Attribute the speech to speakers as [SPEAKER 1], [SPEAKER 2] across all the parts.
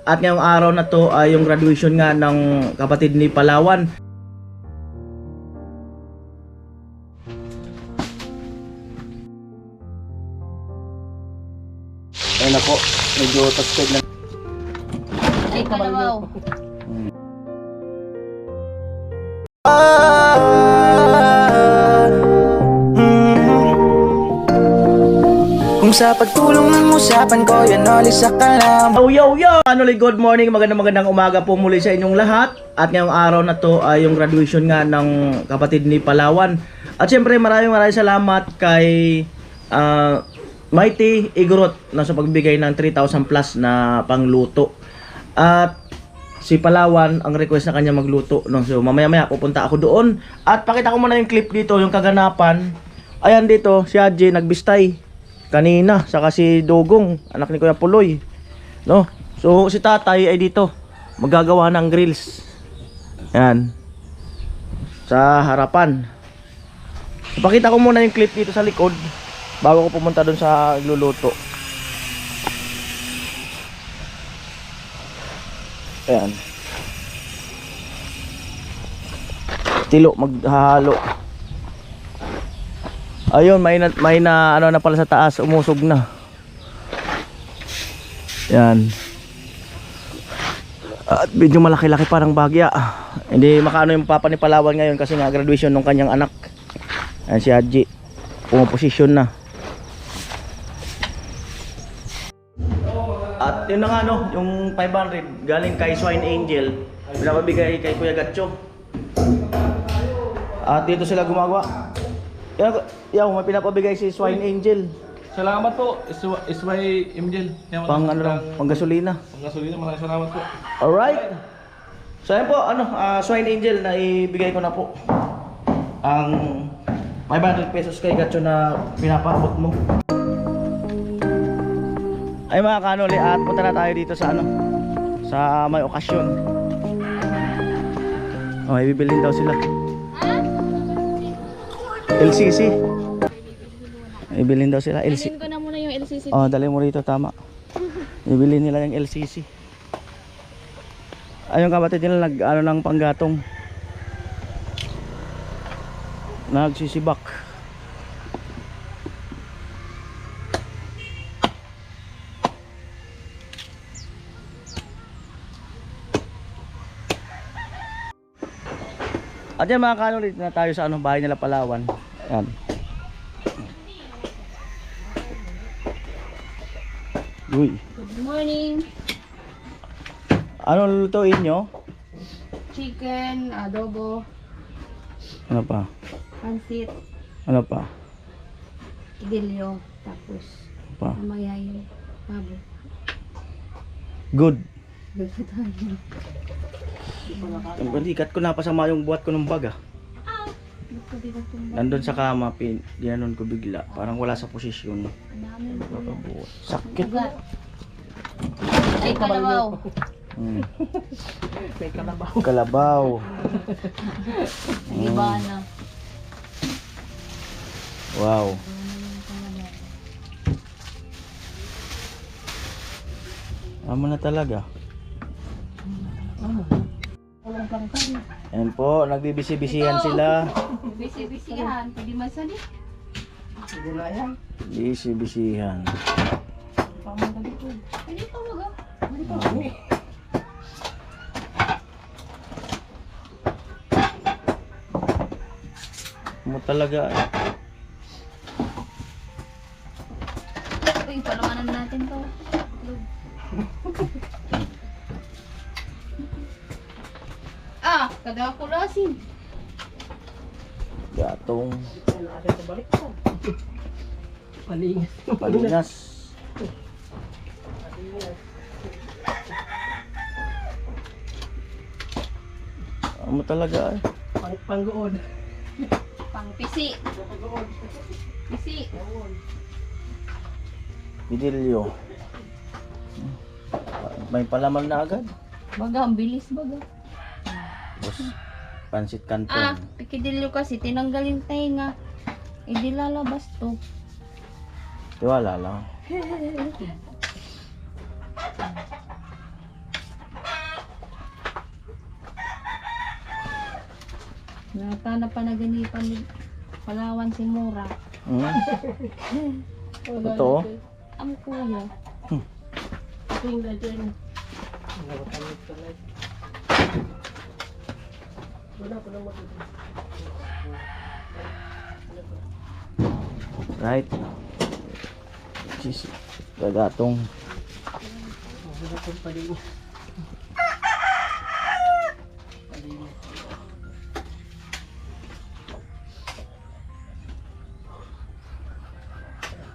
[SPEAKER 1] At ngayong araw na to ay yung graduation nga ng kapatid ni Palawan. Ayun na po, medyo toasted na.
[SPEAKER 2] Ay, kalabaw.
[SPEAKER 3] Kung sa pagtulong ng usapan ko, yan olis sa kalam.
[SPEAKER 1] Yo! Ano good morning, magandang umaga po muli sa inyong lahat. At ngayong araw na to ay yung graduation nga ng kapatid ni Palawan. At syempre maraming salamat kay Mighty Igorot na sa pagbigay ng 3,000 plus na pangluto. At si Palawan, ang request na kanya magluto. No? So mamaya pupunta ako doon. At pakita ko muna yung clip dito, yung kaganapan. Ayan dito, si Haji nagbistay kanina, saka si Dogong, anak ni Kuya Puloy. No? So si tatay ay dito magagawa ng grills. Ayan. Sa harapan. Ipakita ko muna yung clip dito sa likod bago ko pumunta doon sa luluto. Ayan. Tilo maghahalo. Ayun, may na ano na pala sa taas, umusog na. Yan. At medyo malaki-laki parang bagya. Hindi makaano yung papa ni Palawan ngayon kasi nga graduation ng kanyang anak. Ayan si Haji. Pumaposisyon na. At yun na nga no, yung 500 galing kay Swine Angel. Pinapabigay kay Kuya Gatcho. At dito sila gumagawa. May pinapabigay si Swine Angel.
[SPEAKER 4] Salamat po, Isway Angel.
[SPEAKER 1] Pang ano lang, pang gasolina.
[SPEAKER 4] Pang gasolina, maraming salamat po.
[SPEAKER 1] Alright. So ayan po, Swine Angel na ibigay ko na po ang 500 pesos kay Gatcho na pinapaabot mo. Ay mga kanoli, at punta na tayo dito sa sa may okasyon. Oh, ibibilhin daw sila. LCC. Ibilhin daw sila LCC.
[SPEAKER 2] Dalhin ko na muna yung LCC.
[SPEAKER 1] Oh, dali mo rito, tama. Ibilhin nila yung LCC. Ayun kapatid nila nag ng panggatong. Nagsisibak. At yan mga kanulit na tayo sa bahay nila Palawan. Yan. Uy.
[SPEAKER 2] Good morning.
[SPEAKER 1] Ano lulutuin nyo?
[SPEAKER 2] Chicken, adobo,
[SPEAKER 1] Ano pa?
[SPEAKER 2] pansit,
[SPEAKER 1] Ano pa?
[SPEAKER 2] idilyo, tapos
[SPEAKER 1] Ano pa?
[SPEAKER 2] mamayayin, pabo.
[SPEAKER 1] Good.
[SPEAKER 2] Gagawin.
[SPEAKER 1] Ang balikat ko napasama yung buhat ko ng baga. Nandun sa kama, ginanon ko bigla. Parang wala sa posisyon. Sakit.
[SPEAKER 2] Ay, kalabaw.
[SPEAKER 4] May kalabaw.
[SPEAKER 1] Kalabaw.
[SPEAKER 2] Iba na.
[SPEAKER 1] Wow. Amo na talaga. Ayan po, nagbibisi-bisihan sila.
[SPEAKER 2] Bisi-bisihan, pwede masali.
[SPEAKER 1] Bisi-bisihan.
[SPEAKER 2] Pwede pa wag.
[SPEAKER 1] Mo talaga.
[SPEAKER 2] Uy, palamanan natin to. Kada ako lasin.
[SPEAKER 1] Gatong.
[SPEAKER 4] Palingas.
[SPEAKER 1] Palinas. Amo talaga eh.
[SPEAKER 4] Panggoon.
[SPEAKER 2] Pang pisi. Pisi.
[SPEAKER 1] Bidilyo. May palaman na agad.
[SPEAKER 2] Baga, ang bilis baga.
[SPEAKER 1] Tapos, pansit canton.
[SPEAKER 2] Pikidilyo kasi tinanggalin tainga. Hindi lalabas to.
[SPEAKER 1] Tiwala lang.
[SPEAKER 2] Natana panaginipan ni Palawan si Mura.
[SPEAKER 1] Totoo?
[SPEAKER 2] Ang kuya.
[SPEAKER 4] Tingnan dyan. Nakakamit ka lang. Wala ko lang matutunan.
[SPEAKER 1] Right. Sis, gagatong.
[SPEAKER 4] Wala kong paling. Paling.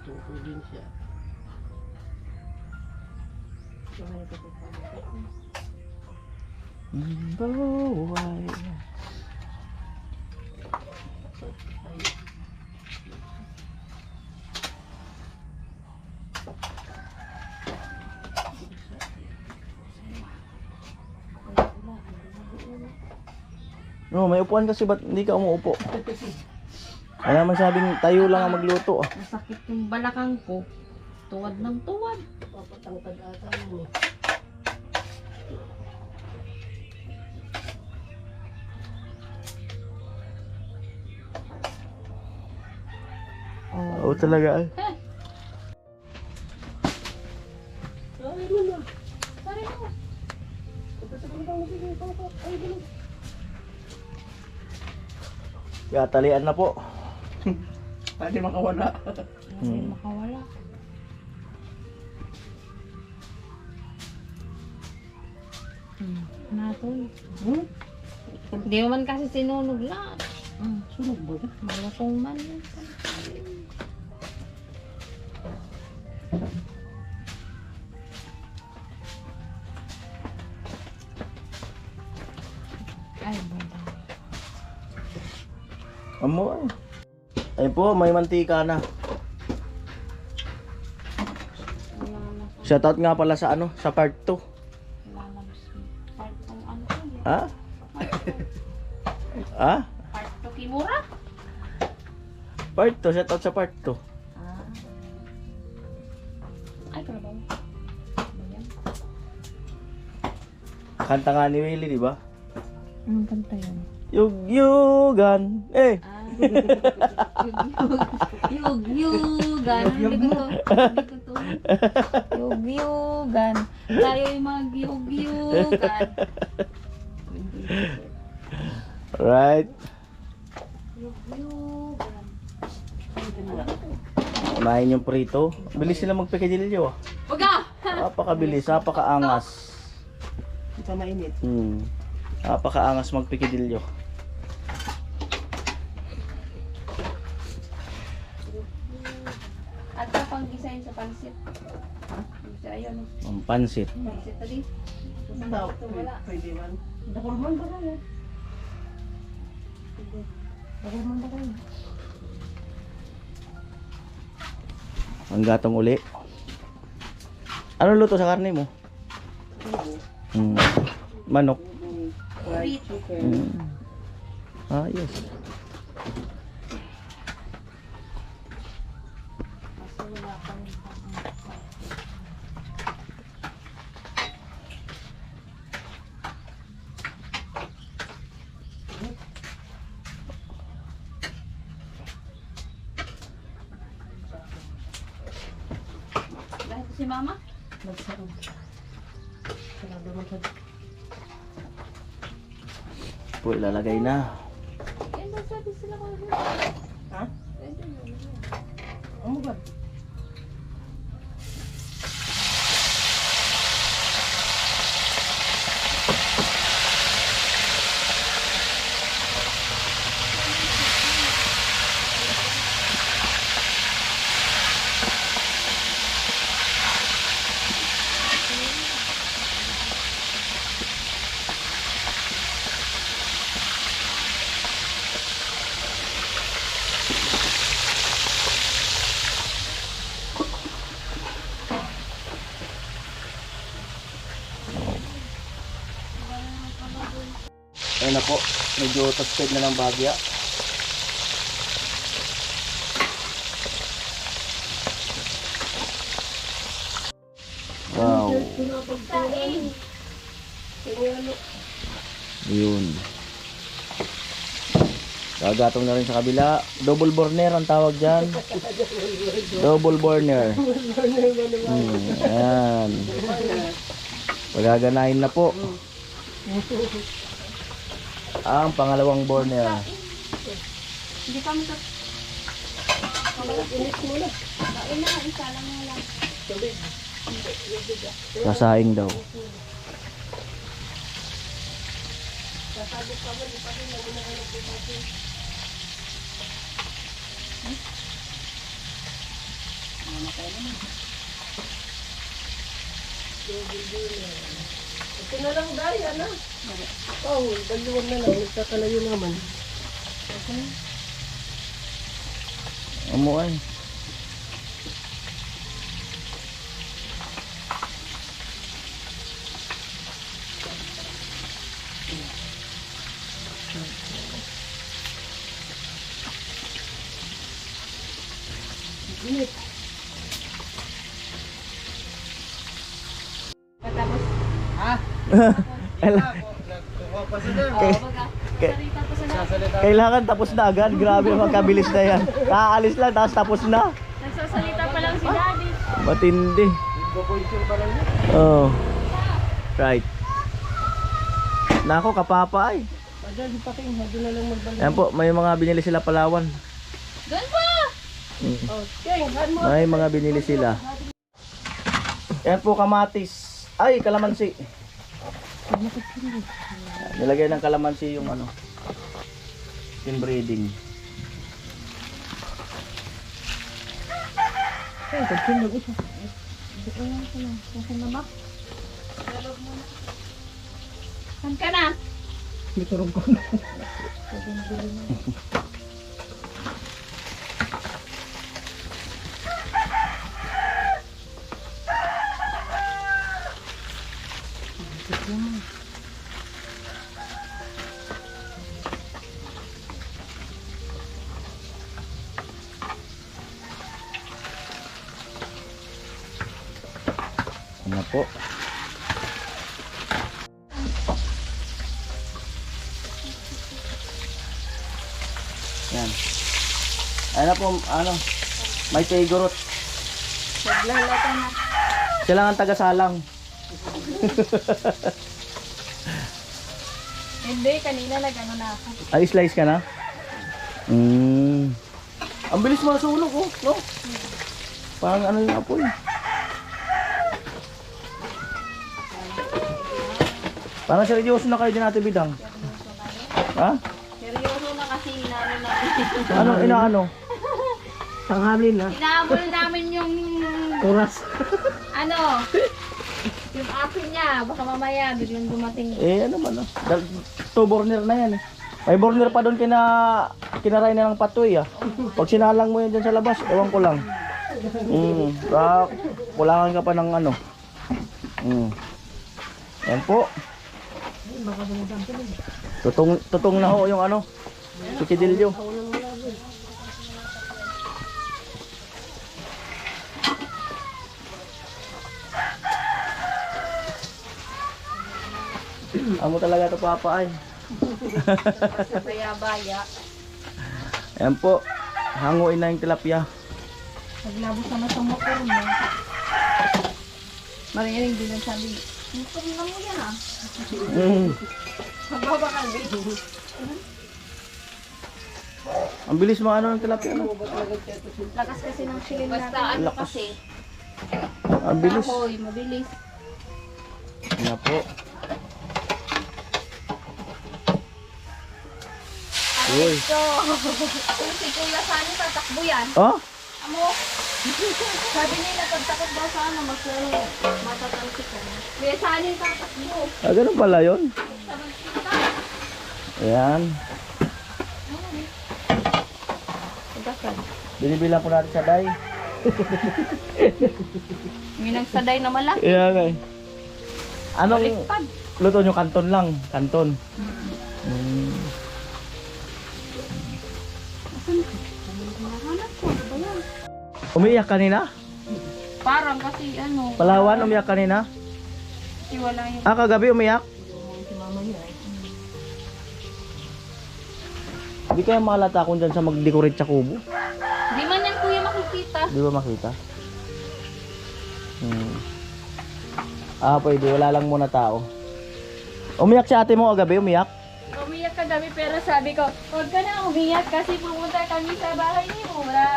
[SPEAKER 4] Tuko din siya.
[SPEAKER 1] Baway. No, may upuan kasi ba't hindi ka umuupo? Kaya man sabing tayo lang ang magluto.
[SPEAKER 2] Masakit yung balakang ko. Tuwad ng tuwad.
[SPEAKER 4] Papatangkad ata mo.
[SPEAKER 1] Oo talaga ay.
[SPEAKER 4] Ay, mo na.
[SPEAKER 2] Sorry mo.
[SPEAKER 1] Kaya talian na po.
[SPEAKER 4] Pwede makawala.
[SPEAKER 2] Hindi makawala. Natol. Hindi mo man kasi sinunog lang.
[SPEAKER 4] Sunog ba?
[SPEAKER 2] Malasong man. Ay, bada.
[SPEAKER 1] Amo ay. Ayun po, may mantika na.
[SPEAKER 2] Wala na.
[SPEAKER 1] Shoutout nga pala sa ano, sa part 2.
[SPEAKER 2] Wala na. Part ng ano to.
[SPEAKER 1] Ha? Ha?
[SPEAKER 2] Part to Kimura?
[SPEAKER 1] Part 2, shoutout sa part 2.
[SPEAKER 2] Ah. Ay, kalabaw. Ano yan?
[SPEAKER 1] Kanta nga ni Willie, di ba?
[SPEAKER 2] Anong kanta yun?
[SPEAKER 1] Yugyugan. Eh,
[SPEAKER 2] Ah. Yugyugan. Hindi ko to. Yugyugan. Tayo'y mag-yugyugan.
[SPEAKER 1] right.
[SPEAKER 2] Yugyugan.
[SPEAKER 1] Unahin yung prito. Bilis sila magpikadilyo ah.
[SPEAKER 2] Huwag
[SPEAKER 1] Napakabilis, napakaangas.
[SPEAKER 4] Ito mainit.
[SPEAKER 1] Napakaangas magpikadilyo.
[SPEAKER 2] At kapang design sa pansit. Sa ayun.
[SPEAKER 1] Ang pansit.
[SPEAKER 2] Pansit tadi.
[SPEAKER 4] Daw,
[SPEAKER 2] Wala.
[SPEAKER 4] pwede man.
[SPEAKER 2] Dakulman ba kayo? Dakulman ba kayo?
[SPEAKER 1] Ang gatong uli. Ano luto sa karne mo? Manok.
[SPEAKER 2] Fried.
[SPEAKER 1] Yes.
[SPEAKER 2] Kasi wala kami Dahil si mama?
[SPEAKER 4] Nagsarap. Wala naman sa...
[SPEAKER 1] Po ilalagay na.
[SPEAKER 2] Eh, nagsabi sila ko.
[SPEAKER 4] Ha?
[SPEAKER 2] Pwede mo.
[SPEAKER 4] Ano ba?
[SPEAKER 1] Ayun na po. Medyo toasted na ng bagya. Wow. Yun. Gagatong na rin sa kabila. Double burner ang tawag dyan. Double burner. Ayan. Pagaganahin na po. Ang pangalawang burner.
[SPEAKER 2] Hindi kami sa... Kain na, isa lang na lang.
[SPEAKER 1] Sasaing daw.
[SPEAKER 4] Ito na lang dahil, ano? Oh, baluan na lang. Nagkakalayo naman.
[SPEAKER 1] Amo ay.
[SPEAKER 2] Tapos, sarita pa sa natin.
[SPEAKER 1] Kailangan tapos na agad. Grabe magkabilis na yan. Kaalis lang tapos tapos na.
[SPEAKER 2] Nagsasalita pa lang si Daddy.
[SPEAKER 1] Matindi. Oh. Right. Nako kapapa ay.
[SPEAKER 4] Madali pa kayo. Hado na lang magbalik.
[SPEAKER 1] Yan po, may mga binili sila Palawan.
[SPEAKER 2] Doon pa!
[SPEAKER 4] Oh, King, han mo.
[SPEAKER 1] May mga binili sila. Yan po kamatis. Ay, kalamansi. Nilagay ng kalamansi yung ano. Inbreeding.
[SPEAKER 4] Ay, pagsunod ito.
[SPEAKER 2] Saan ka na?
[SPEAKER 4] May turong ko.
[SPEAKER 1] Ano po? Yan. Ano po, ano? May tegurot.
[SPEAKER 2] Naglalata na.
[SPEAKER 1] Sila ang taga-salang.
[SPEAKER 2] Hindi, kanina nag-ano na ako.
[SPEAKER 1] Ay, slice ka na? Ang bilis masunog oh, no? Parang ano yung apoy. Parang seryoso na kayo din natin bidang. Ha?
[SPEAKER 2] Seryoso na kasi inaano namin.
[SPEAKER 1] Ano, inaano?
[SPEAKER 4] Tanghali na.
[SPEAKER 2] Inaabol namin yung
[SPEAKER 4] Oras.
[SPEAKER 2] ano, yung akin niya. Baka mamaya biglang dumating.
[SPEAKER 1] Eh, ano man, 2 burner na yan eh. May burner pa doon kinaray na ng patoy ah. Pag sinalang mo yan dyan sa labas, ewan ko lang. Kulangan ka pa ng ano. Yan po. Tutong na ho yung ano. Sukidilyo. Amo talaga ito papa ay.
[SPEAKER 2] Sa baya-baya.
[SPEAKER 1] Ayan po. Hanguin na yung tilapia.
[SPEAKER 2] Naglabos naman sa motor mo. Marinig din ang sabi. Motor na mo yan ah. Magbaba ka baby.
[SPEAKER 1] Ang bilis mo ano ng tilapia no?
[SPEAKER 2] Lakas kasi ng silin natin. Basta ano
[SPEAKER 1] Lakas.
[SPEAKER 2] kasi.
[SPEAKER 1] Ang bilis.
[SPEAKER 2] Kahoy, mabilis.
[SPEAKER 1] Yan po. Uy.
[SPEAKER 2] So, kung si Kuya Sani tatakbo yan.
[SPEAKER 1] Oh?
[SPEAKER 2] Amo, sabi nila pagtakot daw sa ano, matatalsik ka na. Kuya Sani tatakbo.
[SPEAKER 1] Ah, ganun pala yun. Ayan.
[SPEAKER 2] Pagkakan.
[SPEAKER 1] Binibilang po natin sa day.
[SPEAKER 2] May nagsaday na malaki.
[SPEAKER 1] Ayan ay. Anong
[SPEAKER 2] Baliktad.
[SPEAKER 1] luto nyo? Kanton lang. Kanton.
[SPEAKER 2] Nahanap ko, ano ba yan?
[SPEAKER 1] Umiiyak kanina?
[SPEAKER 2] Parang kasi ano.
[SPEAKER 1] Palawan, umiyak kanina?
[SPEAKER 2] Kasi wala yung...
[SPEAKER 1] Ah, kagabi umiyak? Hindi kaya malata kung dyan sa mag-decorate sa kubo.
[SPEAKER 2] Di man yan kuya makikita.
[SPEAKER 1] Di ba makita? Pwede. Wala lang muna tao. Umiyak si ate mo kagabi, umiyak?
[SPEAKER 2] Umiyak kagabi pero sabi ko, huwag ka na umiyak kasi pumunta kami sa bahay ni Mura.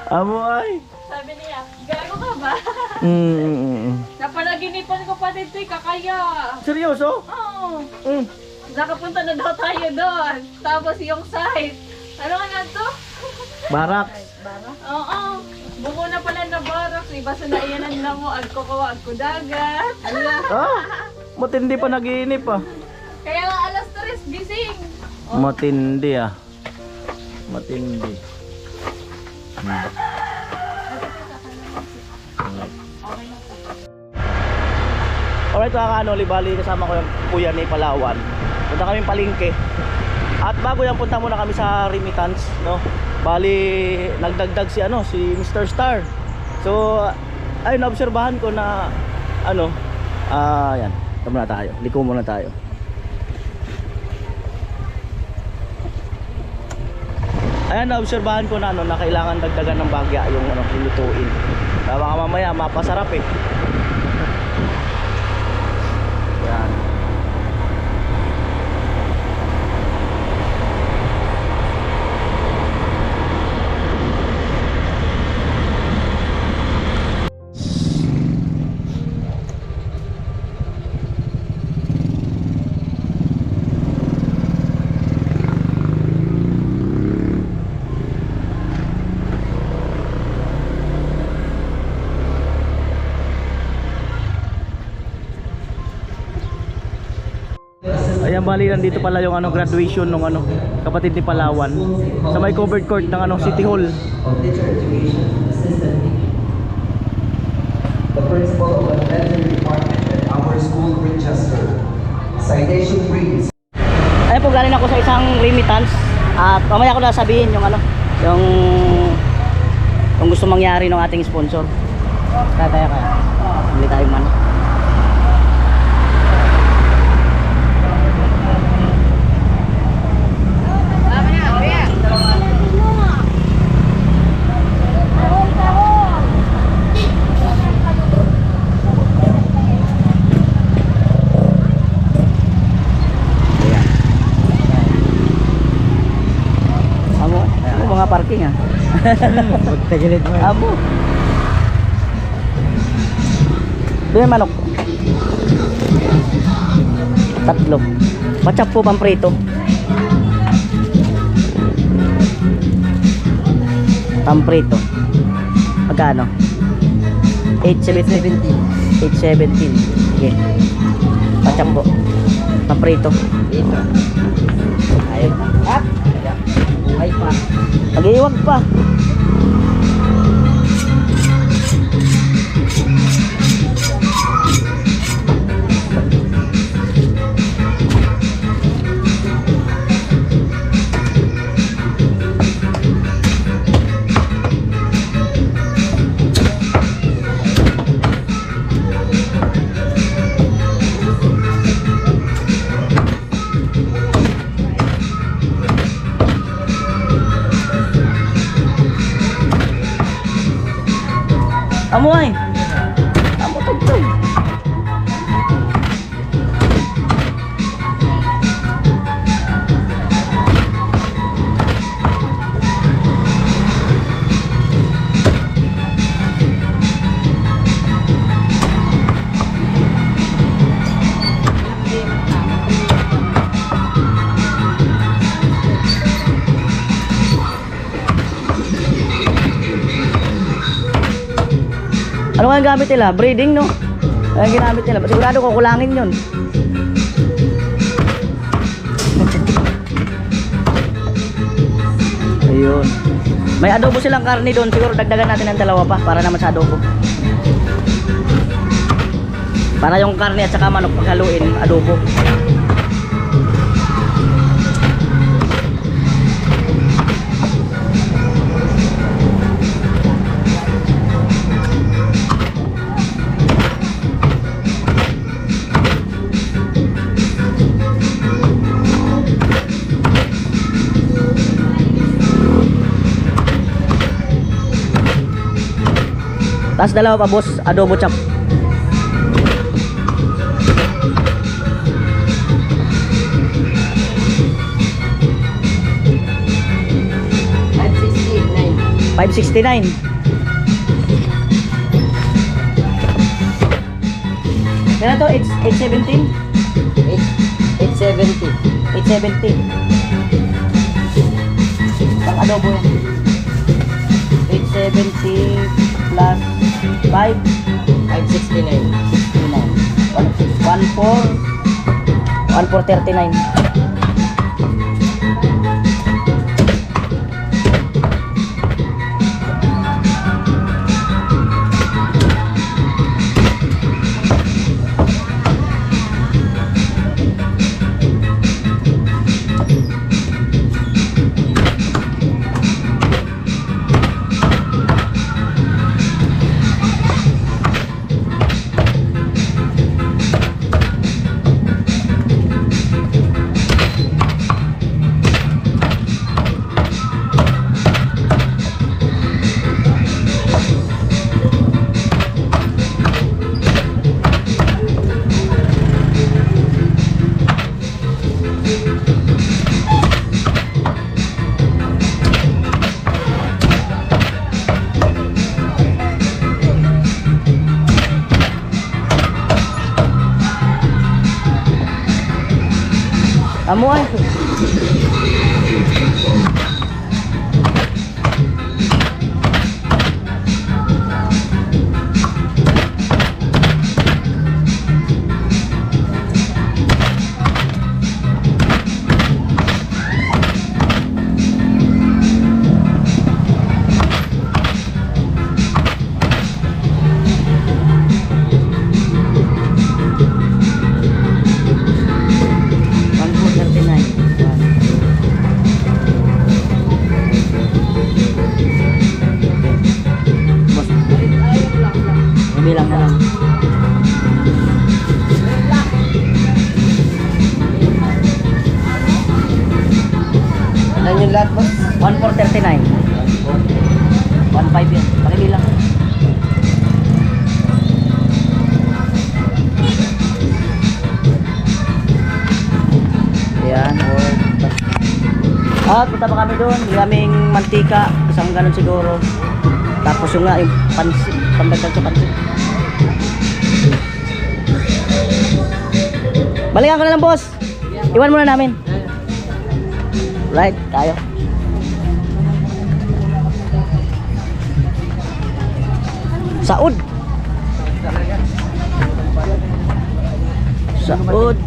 [SPEAKER 1] Amo ay.
[SPEAKER 2] Sabi niya, gago ka ba? Napanaginipan ko pa dito kakaya.
[SPEAKER 1] Seryoso?
[SPEAKER 2] Oo.
[SPEAKER 1] Mm.
[SPEAKER 2] Nakapunta na daw tayo doon. Tapos yung site. Ano nga na to?
[SPEAKER 1] Barak.
[SPEAKER 2] Oo. Buko na pala na barak. Iba sa naiyanan na mo. Agko ko, agko dagat.
[SPEAKER 1] Matindi pa nagiinip ah.
[SPEAKER 2] Kaya nga alas 3 gising.
[SPEAKER 1] Matindi ah. Matindi. Alright mga ka-anoli, bali kasama ko yung kuya ni Palawan. Punta kaming palengke. At bago yan, punta muna kami sa remittance, no? Bali, nagdagdag si Mr. Star. So, ay naobserbahan ko na yan. Ito muna tayo. Liko muna tayo. Ayan, naobserbahan ko na na kailangan dagdagan ng bagya yung lulutuin. Baka mamaya mapasarap eh. Yan. Ayan, bali nandito pala yung graduation ng kapatid ni Palawan sa may covered court ng City Hall.
[SPEAKER 5] Of Teacher Education Assistant the principal of the Elementary Department at our school, Winchester. Citation reads.
[SPEAKER 6] Ayun po, galing ako sa isang remittance at mamaya ko na sabihin yung yung gusto mangyari ng ating sponsor. Kaya bili tayo man. Mga parking ah.
[SPEAKER 1] Magtagilid mo.
[SPEAKER 6] Abo. Doon yung manok. 3. Pachap po pamprito. Pamprito. Magkano? 8.17. 8.17. Sige. Pachap po. Pamprito. Ayun. At ay pa. Mag-iwag pa. Amoy. Amo tugtog. Ano nga ang gamit nila? Breeding, no? Ang ginamit nila. Sigurado ko kulangin yun. Ayun. May adobo silang karne doon. Siguro dagdagan natin ng 2 pa para naman sa adobo. Para yung karne at saka manok paghaluin, adobo. Tapos dalawa pa boss, adobo chop. $569. Kaya to, 817?
[SPEAKER 4] 870.
[SPEAKER 6] 870. Pang adobo yan. 870 plus 5,
[SPEAKER 4] 569.
[SPEAKER 6] 1439. Amo ay. Bilang na lang.
[SPEAKER 4] Ano yung lahat boss?
[SPEAKER 6] 1439. 15 yan. Pakibilang. Ayan. At punta pa kami doon. Daming mantika. Isang ganun siguro. Tapos yung nga yung pansit. Pandagdag sa pansit. Balikan ko na lang boss. Iwan muna namin. Right, tayo. Saud. Saud.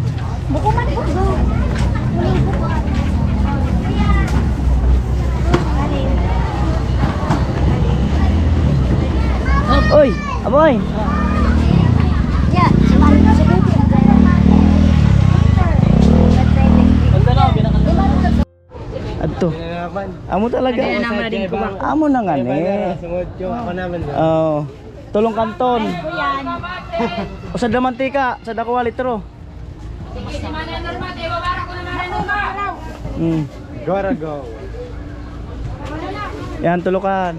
[SPEAKER 6] Oy, aboy. Adto. Amo talaga. Amo na nga ni. Oh. Tulong kanton. Usad na mantika, sa dako litro.
[SPEAKER 4] Gotta go.
[SPEAKER 6] Yan tulukan.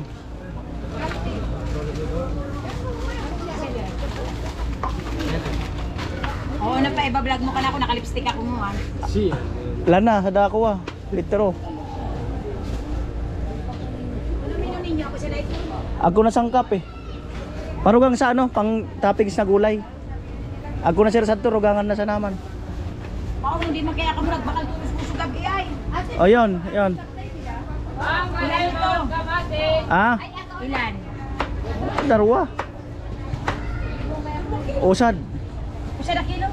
[SPEAKER 2] Oo, na pa iba-vlog mo ka na ako, nakalipstick ako mo.
[SPEAKER 4] Si.
[SPEAKER 6] Lana sa dako litro. Ako na sangkap eh. Parugang sa ano, pang toppings na gulay. Ako na sir sa rugangan na sa naman.
[SPEAKER 2] Oo, hindi man kaya ka murag, bakal tulos-puso gabi ay.
[SPEAKER 6] O yun, yun.
[SPEAKER 2] Ilan ito?
[SPEAKER 6] Ah,
[SPEAKER 2] Ilan?
[SPEAKER 6] darwa. Usad.
[SPEAKER 2] Usa na kilo?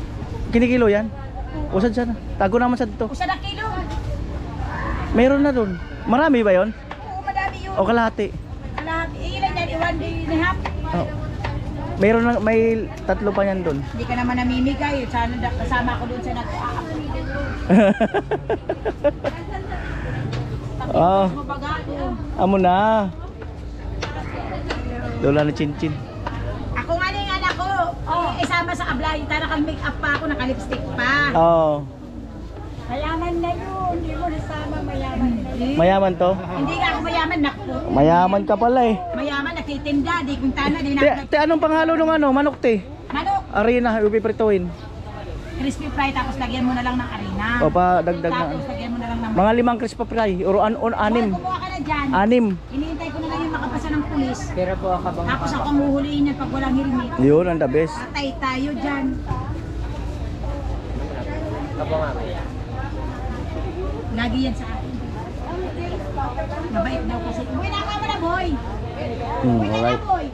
[SPEAKER 6] Kinikilo yan. Usad sana. Tago naman sa dito.
[SPEAKER 2] Usa na kilo?
[SPEAKER 6] Meron na dun. Marami ba yon?
[SPEAKER 2] Oo, madami yun.
[SPEAKER 6] O kalahati?
[SPEAKER 2] Lahat, ilan yan, iwan day and a half.
[SPEAKER 6] Oh. Meron na, may tatlo pa yan dun.
[SPEAKER 2] Hindi ka naman namimigay, sana kasama ako dun sa nag-aap.
[SPEAKER 6] Oh,
[SPEAKER 2] Mabagato.
[SPEAKER 6] amo na. Lola na chin-chin.
[SPEAKER 2] Ako nga yung anak ko, isama sa ablay, tara kang make-up pa ako, naka-lipstick pa.
[SPEAKER 6] Oh,
[SPEAKER 2] Mayaman na yun, hindi mo nasama, mayaman na yun.
[SPEAKER 6] mayaman to.
[SPEAKER 2] Hindi nga ako mayaman, naku.
[SPEAKER 6] Mayaman ka pala eh.
[SPEAKER 2] Mayaman,
[SPEAKER 7] nagtitinda, di kung tana, di
[SPEAKER 6] Te, anong panghalo ng ano? Manok te?
[SPEAKER 7] Manok,
[SPEAKER 6] Arena, ipiprituin.
[SPEAKER 7] crispy fry, tapos lagyan mo na lang ng harina.
[SPEAKER 6] O pa, dagdag
[SPEAKER 7] Tapos
[SPEAKER 6] na.
[SPEAKER 7] lagyan mo na lang ng
[SPEAKER 6] Mga 5 crispa fry. Or anim.
[SPEAKER 7] Kumuha ka na dyan.
[SPEAKER 6] 6.
[SPEAKER 7] Hinihintay ko na lang yung makapasa ng pulis. Tapos ako ang huhulihin yan pag walang helmet.
[SPEAKER 6] Yun, ang the best.
[SPEAKER 7] Patay tayo dyan. Lagi yan sa akin. Mabait daw kasi. Boy, naka mo na, boy! Boy,
[SPEAKER 6] Alright.
[SPEAKER 7] na, boy!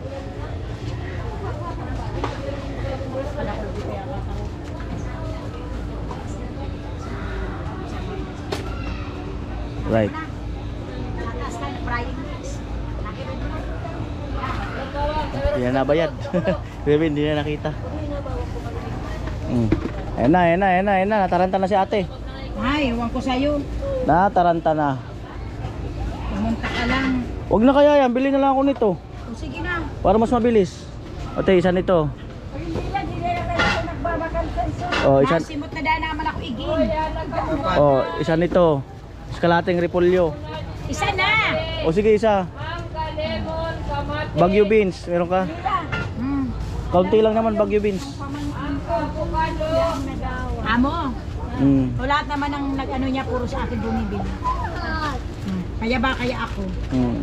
[SPEAKER 6] Right.
[SPEAKER 7] Tatas ka na, frying mix.
[SPEAKER 6] Hindi na nabayad. Baby, hindi na nakita. Ayan na. Nataranta na si ate.
[SPEAKER 7] Ay, ewan ko sa'yo.
[SPEAKER 6] Nataranta na.
[SPEAKER 7] Pumunta ka lang.
[SPEAKER 6] Huwag na kaya yan. Bili na lang ako nito.
[SPEAKER 7] O sige na.
[SPEAKER 6] Para mas mabilis. Ate, isa nito.
[SPEAKER 7] Hindi lang ako nagbabakansan.
[SPEAKER 6] O, isa.
[SPEAKER 7] Simot na daan naman ako igin.
[SPEAKER 6] O, isa nito. Kalating repolyo.
[SPEAKER 7] Isa na!
[SPEAKER 6] O sige, isa. Bagyo beans. Meron ka? Kaunti lang naman Bagyo beans.
[SPEAKER 7] Amo,
[SPEAKER 6] Mm.
[SPEAKER 7] o lahat naman ng nag-ano niya, puro sa akin bumibili. Kaya ba kaya ako?
[SPEAKER 6] Mm.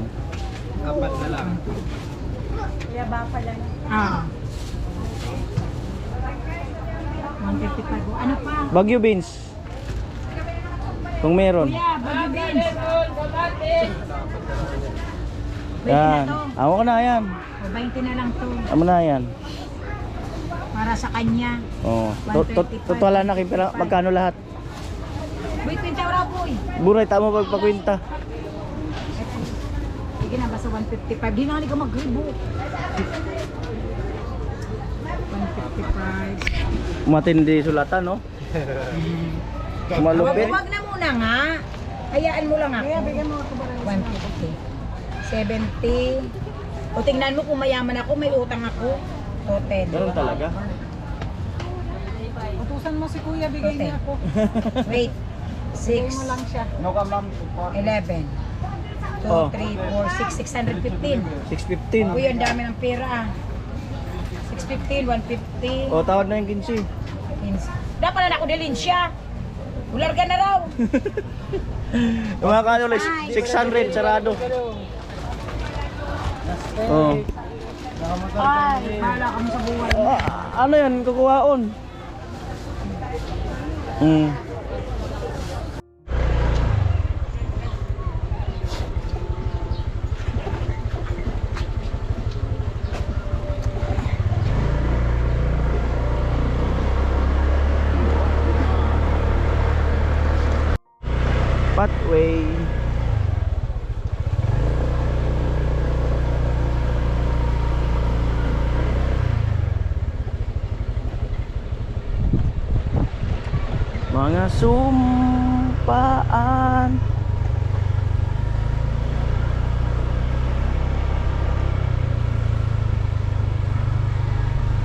[SPEAKER 7] Kaya ba pala? Ah. 155. Ano pa?
[SPEAKER 6] Bagyo beans. Kung meron.
[SPEAKER 7] Kuya, bagyo beans.
[SPEAKER 6] Yan. Amo ko na yan.
[SPEAKER 7] O 20 na lang to.
[SPEAKER 6] Amo na yan.
[SPEAKER 7] Para sa kanya.
[SPEAKER 6] Oh.
[SPEAKER 7] 125.
[SPEAKER 6] Totalan na kayo. Pero magkano lahat?
[SPEAKER 7] Wait, kwenta wala boy.
[SPEAKER 6] Buray, tamo pagpakwinta.
[SPEAKER 7] Sige na, basta 155. Di na ka mag-ribo. 155.
[SPEAKER 6] Matindi sulatan, no? Malupit.
[SPEAKER 7] Wag na muna nga. Hayaan mo lang ako. 150. 70. O tingnan mo kung mayaman ako, may utang ako. O 10.
[SPEAKER 6] Ganun talaga.
[SPEAKER 4] Utusan mo si kuya, bigay
[SPEAKER 7] Okay.
[SPEAKER 4] niya ako.
[SPEAKER 7] Wait. 6,
[SPEAKER 4] Mo lang siya.
[SPEAKER 7] 11, 2,
[SPEAKER 6] Oh.
[SPEAKER 7] 3, 4, 6, 615.
[SPEAKER 6] 615.
[SPEAKER 7] Uy, ang dami ng pera ah. 615, 150.
[SPEAKER 6] O, tawad na yung 15.
[SPEAKER 7] 15. Dapat na ako dilin siya. Ularga na raw.
[SPEAKER 6] Yung mga kano ulit, 600 sarado. Oh.
[SPEAKER 7] Ay, bahala ka mo sa buhay.
[SPEAKER 6] Ano yan, kukuhaon? Mm. Pathway. Mga sumpaan.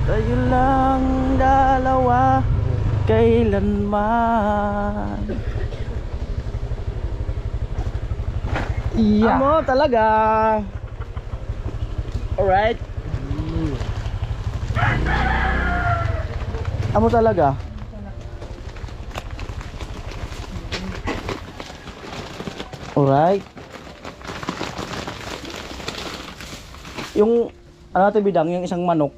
[SPEAKER 6] Tayo lang dalawa kailanman.
[SPEAKER 4] Iya.
[SPEAKER 6] Amo talaga. Alright. Amo talaga. Alright. Yung ano natin bidang, yung isang manok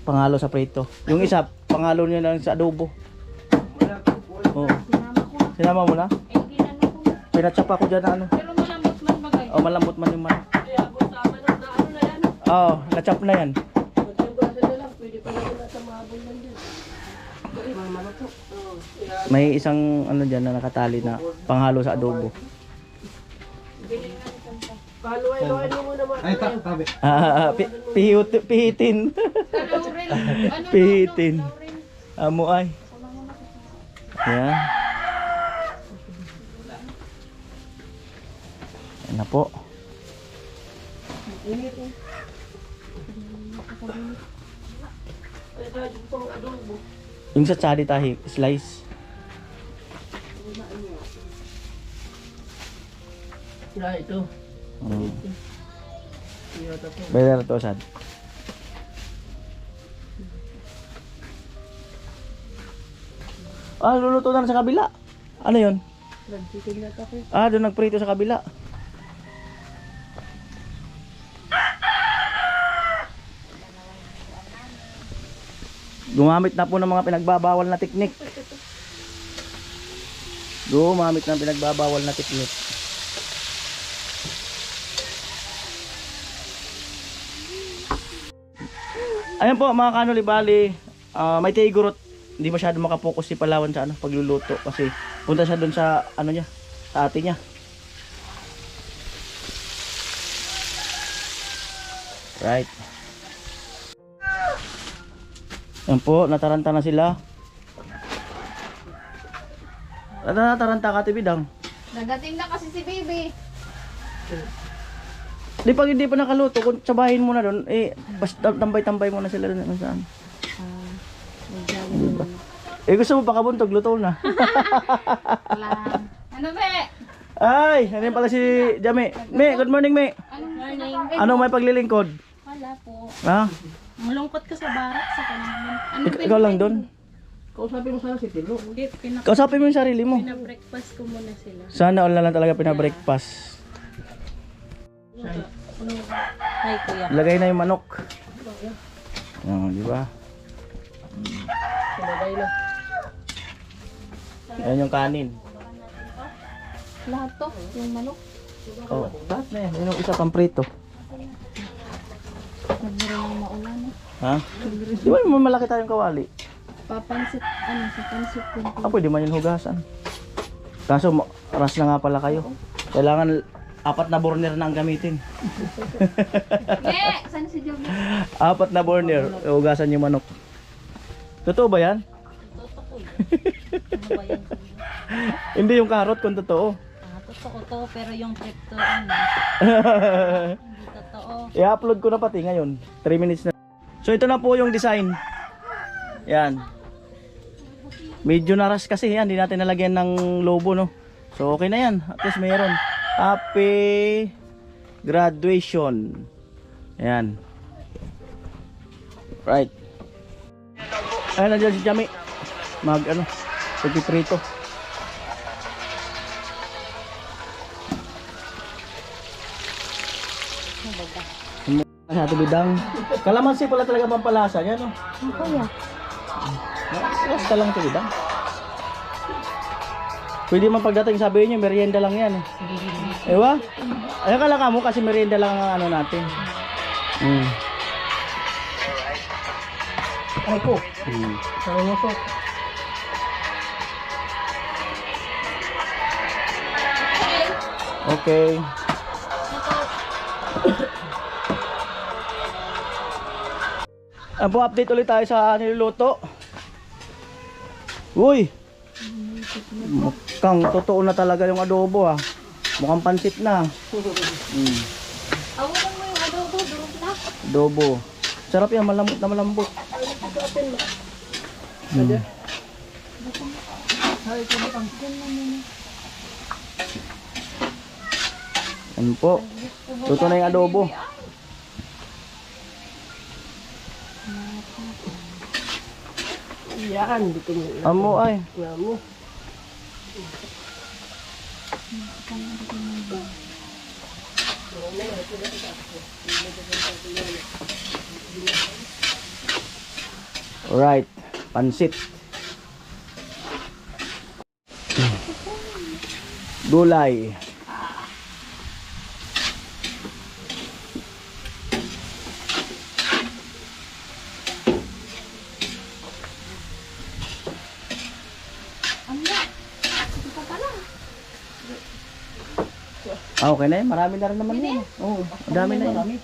[SPEAKER 6] panghalo sa prito. Yung isa panghalo niya lang sa adobo. Oo. Sinama mo na? Pinatsapa ko dyan na ano.
[SPEAKER 2] Pero malambot man bagay.
[SPEAKER 6] Oh, malambot man yung manok. Oo, nachap na yan. May isang ano dyan na nakatali na panghalo sa adobo.
[SPEAKER 4] Paluay-luay mo muna mga.
[SPEAKER 5] Ay, tabi.
[SPEAKER 6] Pihitin. Pihitin. Amo ay. Yan. Yan na po. Yung sa tsadi tahi, slice.
[SPEAKER 4] Ito.
[SPEAKER 6] Better to sad. Ah, luluto na sa kabila. Ano yun?
[SPEAKER 4] Nag-chicken na ako.
[SPEAKER 6] Ah, doon nagprito sa kabila. Gumamit na po ng mga pinagbabawal na teknik. Gumamit ng pinagbabawal na teknik. Ayan po mga kanoli, bali may tigurot. Hindi masyado makapokus si Palawan sa ano, pagluluto kasi punta siya doon sa ano niya, sa ate niya. Right. Yan po, nataranta na sila. Nataranta ka, Tibidang.
[SPEAKER 2] Nagating na kasi si baby.
[SPEAKER 6] Di pag hindi pa nakaluto, kung sabahin mo na doon, basta tambay-tambay mo na sila doon saan. Gusto mo pa kabuntog, luto na.
[SPEAKER 2] Ano be?
[SPEAKER 6] Ay, ano pala si Jami. Me, good morning, Me.
[SPEAKER 2] Morning.
[SPEAKER 6] Ano may paglilingkod?
[SPEAKER 2] Wala po.
[SPEAKER 6] Ha?
[SPEAKER 2] Malungkot ka sa barak sa kanang. Ano
[SPEAKER 6] Ikaw lang doon.
[SPEAKER 4] Kausapin mo sana si Tilo.
[SPEAKER 2] Hindi,
[SPEAKER 6] Kausapin mo yung sarili mo.
[SPEAKER 2] pina-breakfast ko muna sila.
[SPEAKER 6] Sana all na lang talaga pinabreakfast.
[SPEAKER 2] Hi kuya.
[SPEAKER 6] Lagay na yung manok. Oh, di ba?
[SPEAKER 4] Sinagay na.
[SPEAKER 6] Ayan yung kanin.
[SPEAKER 2] Lahat to, yung manok.
[SPEAKER 6] Oh, lahat na yan. Yun yung isa pang prito.
[SPEAKER 2] Nagmura ng maulan.
[SPEAKER 6] Ha? Di ba yung malaki tayong kawali?
[SPEAKER 2] Papansit, sa pansit din.
[SPEAKER 6] Ah, pwede man yung hugasan. Kaso, ras na nga pala kayo. Kailangan 4 na burner na ang gamitin.
[SPEAKER 2] Saan si Joby?
[SPEAKER 6] 4 na burner. Hugasan yung manok. Totoo ba yan?
[SPEAKER 2] Totoo. Ano ba yan?
[SPEAKER 6] Hindi yung karot kung totoo.
[SPEAKER 2] Totoo to, pero yung crypto, hindi totoo.
[SPEAKER 6] I-upload ko na pati ngayon. 3 minutes na. So ito na po yung design. Yan. Medyo naras kasi yan. Hindi natin nalagyan ng lobo, no? So okay na yan. At least mayroon. Happy graduation. Yan. Right. Ayan, nandiyan si Jami. Pagpiprito. Sa Ate Bidang. Kalamansi pala talaga pampalasa niya, no?
[SPEAKER 2] Kuya.
[SPEAKER 6] Basta lang Ate Bidang. Pwede man pagdating sabihin niyo, merienda lang yan. Ewa? Ayaw ka lang ka mo kasi merienda lang ang ano natin.
[SPEAKER 4] Ay ko. Ano mo so?
[SPEAKER 6] Okay. Update ulit tayo sa niluluto. Uy! Mukhang totoo na talaga yung adobo ah. Mukhang pansit na.
[SPEAKER 2] Awalan mo yung adobo, durog na.
[SPEAKER 6] Adobo. Sarap yan, malambot na malambot. Ano po? Luto na yung adobo.
[SPEAKER 4] Yan, dito mo.
[SPEAKER 6] Amo ay.
[SPEAKER 4] Nga mo.
[SPEAKER 6] Alright, pansit. Gulay. Ah, okay na yun. Marami na rin naman yun. Oo, ang dami na yun.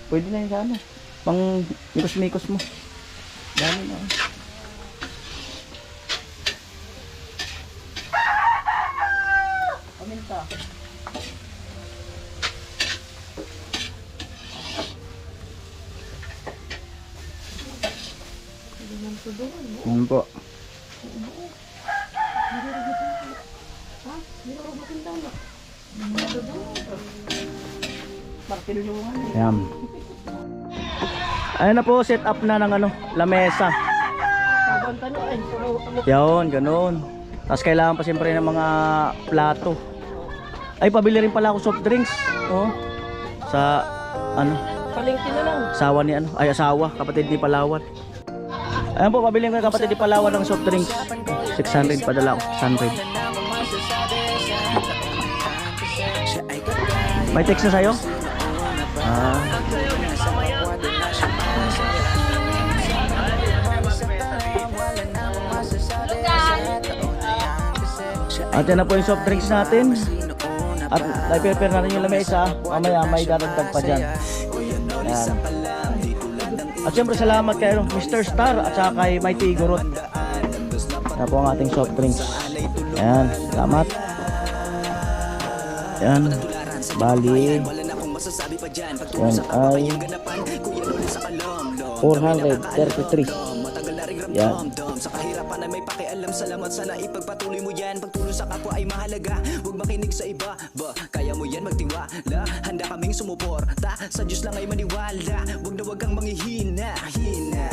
[SPEAKER 6] Pwede na yun sa ano. Pang mikos-mikos mo. Dami na yun. Paminta. Ano po?
[SPEAKER 4] Martilyohan.
[SPEAKER 6] Ayan. Ayan na po, set up na ng ano, lamesa.
[SPEAKER 4] Pabanta nyo ay.
[SPEAKER 6] Yun, ganun. Tapos kailangan pa siyempre ng mga plato. Ay, pabili rin pala ako soft drinks. Oh. Sa, ano,
[SPEAKER 4] Palengke na lang.
[SPEAKER 6] asawa ni ano, ay asawa, kapatid ni Palawan. Ayan po, pabili ko ng kapatid ni Palawan ng soft drinks. 600 padala ko, 600. May text na sa'yo? Ah. At yan na po yung soft drinks natin. At na-prepare na rin yung lamesa. Mamaya may dadagdag pa dyan. Ayan. At syempre salamat kay Mr. Star at saka kay Mighty Igorot. Yan po ang ating soft drinks. Ayan, salamat. Ayan, bali. Yan ay 433. Yan.
[SPEAKER 3] Sa kahirapan ay may pakialam. Salamat sana ipagpatuloy mo yan. Pagtulong sa kapwa ay mahalaga. Huwag makinig sa iba. Kaya mo yan magtiwala. Handa kaming sumuporta. Sa Diyos lang ay maniwala. Huwag na huwag kang manghihina. Hina.